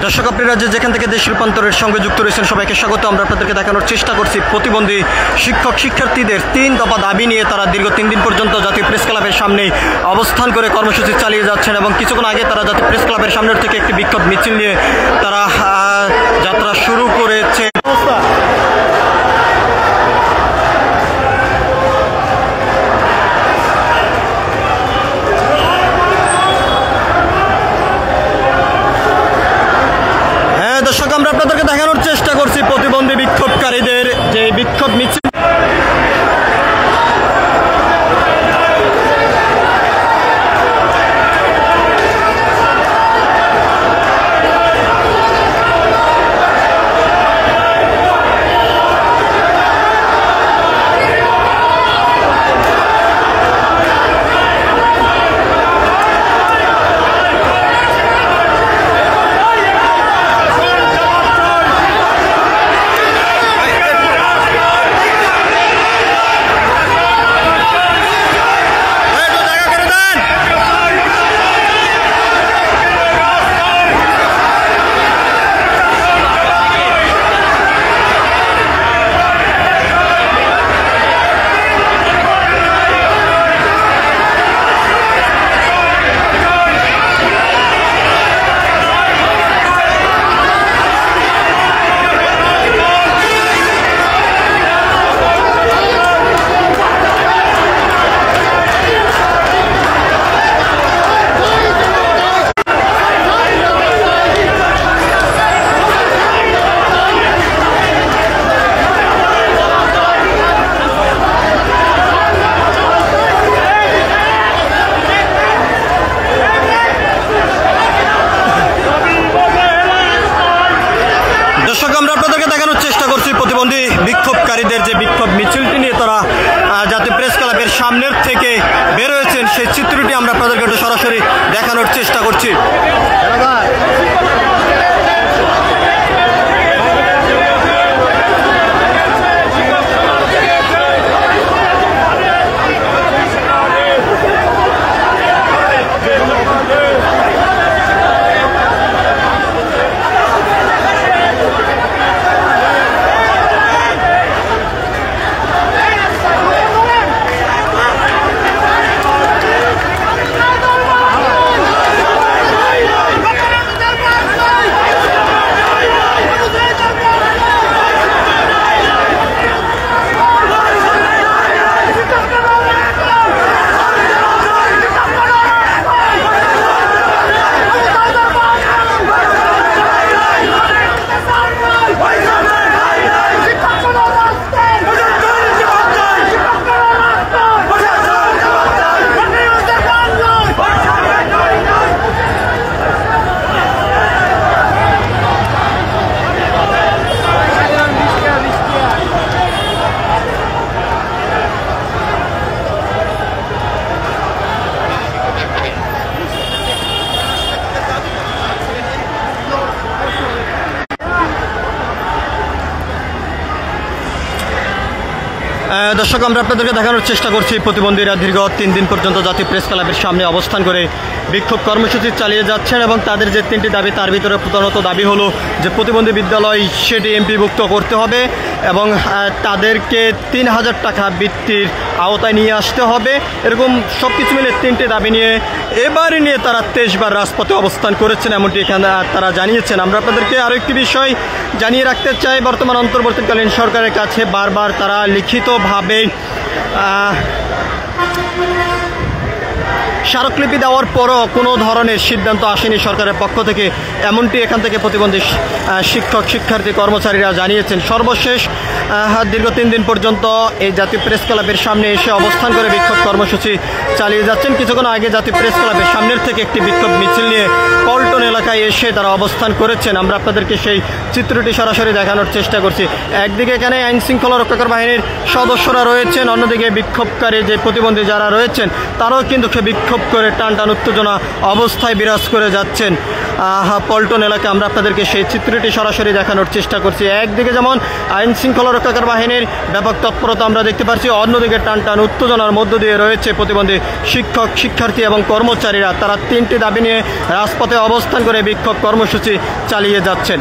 দর্শক আপনারা যেখান থেকে দেশ রূপান্তরের সঙ্গে যুক্ত রয়েছেন সবাইকে স্বাগত। আমরা আপনাদেরকে দেখানোর চেষ্টা করছি প্রতিবন্ধী শিক্ষক শিক্ষার্থীদের 3 দফা দাবি নিয়ে তারা দীর্ঘ 3 দিন পর্যন্ত জাতীয় প্রেস ক্লাবের সামনে অবস্থান করে কর্মসূচি চালিয়ে যাচ্ছেন এবং কিছুক্ষণ আগে তারা জাতীয় প্রেস ক্লাবের সামনের থেকে একটি বিক্ষোভ মিছিল নিয়ে তারা যাত্রা শুরু করেছে। দর্শক আমরা আপনাদেরকে দেখানোর চেষ্টা করছি প্রতিবন্ধী বিক্ষোভকারীদের যে বিক্ষোভ মিছিল। দর্শক আমরা আপনাদেরকে দেখানোর চেষ্টা করছি প্রতিবন্ধী বিক্ষোভকারীদের যে বিক্ষোভ মিছিলটি নিয়ে তারা জাতীয় প্রেস ক্লাবের সামনের থেকে বের হয়েছেন সেই চিত্রটি আমরা আপনাদেরকে একটু সরাসরি দেখানোর চেষ্টা করছি। দর্শক আমরা আপনাদেরকে দেখানোর চেষ্টা করছি প্রতিবন্ধীরা দীর্ঘ 3 দিন পর্যন্ত জাতীয় প্রেস ক্লাবের সামনে অবস্থান করে বিক্ষোভ কর্মসূচি চালিয়ে যাচ্ছেন এবং তাদের যে 3টি দাবি তার ভিতরে প্রধানত দাবি হলো যে প্রতিবন্ধী বিদ্যালয় সেটি এমপিভুক্ত করতে হবে এবং তাদেরকে 3000 টাকা বৃত্তির আওতায় নিয়ে আসতে হবে। এরকম সব কিছু মিলে 3টি দাবি নিয়ে এবারে নিয়ে তারা 23 বার রাজপথে অবস্থান করেছেন এমনটি এখানে তারা জানিয়েছেন। আমরা আপনাদেরকে আরও একটি বিষয় জানিয়ে রাখতে চাই, বর্তমান অন্তর্বর্তীকালীন সরকারের কাছে বারবার তারা লিখিতভাবে স্মারকলিপি দেওয়ার পরও কোনো ধরনের সিদ্ধান্ত আসেনি সরকারের পক্ষ থেকে, এমনটি এখান থেকে প্রতিবন্ধী শিক্ষক শিক্ষার্থী কর্মচারীরা জানিয়েছেন। সর্বশেষ দীর্ঘ 3 দিন পর্যন্ত এই জাতীয় প্রেস ক্লাবের সামনে এসে অবস্থান করে বিক্ষোভ কর্মসূচি চালিয়ে যাচ্ছেন। কিছুক্ষণ আগে জাতীয় প্রেস ক্লাবের সামনের থেকে একটি বিক্ষোভ মিছিল নিয়ে পল্টন এলাকায় এসে তারা অবস্থান করেছেন। আমরা আপনাদেরকে সেই চিত্রটি সরাসরি দেখানোর চেষ্টা করছি। একদিকে এখানে আইন শৃঙ্খলা রক্ষাকারী বাহিনীর সদস্যরা রয়েছেন, অন্যদিকে বিক্ষোভকারী যে প্রতিবন্ধী যারা রয়েছেন তারাও কিন্তু বিক্ষোভ করে টানটান উত্তেজনা অবস্থায় বিরাজ করে যাচ্ছেন পল্টন এলাকায়। আমরা আপনাদেরকে সেই চিত্রটি সরাসরি দেখানোর চেষ্টা করছি। একদিকে যেমন আইন শৃঙ্খলা রক্ষাকারী বাহিনীর ব্যাপক তৎপরতা আমরা দেখতে পাচ্ছি, অন্যদিকে টানটান উত্তেজনার মধ্য দিয়ে রয়েছে প্রতিবন্ধী শিক্ষক, শিক্ষার্থী এবং কর্মচারীরা। তারা 3টি দাবি নিয়ে রাজপথে অবস্থান করে বিক্ষোভ কর্মসূচি চালিয়ে যাচ্ছেন।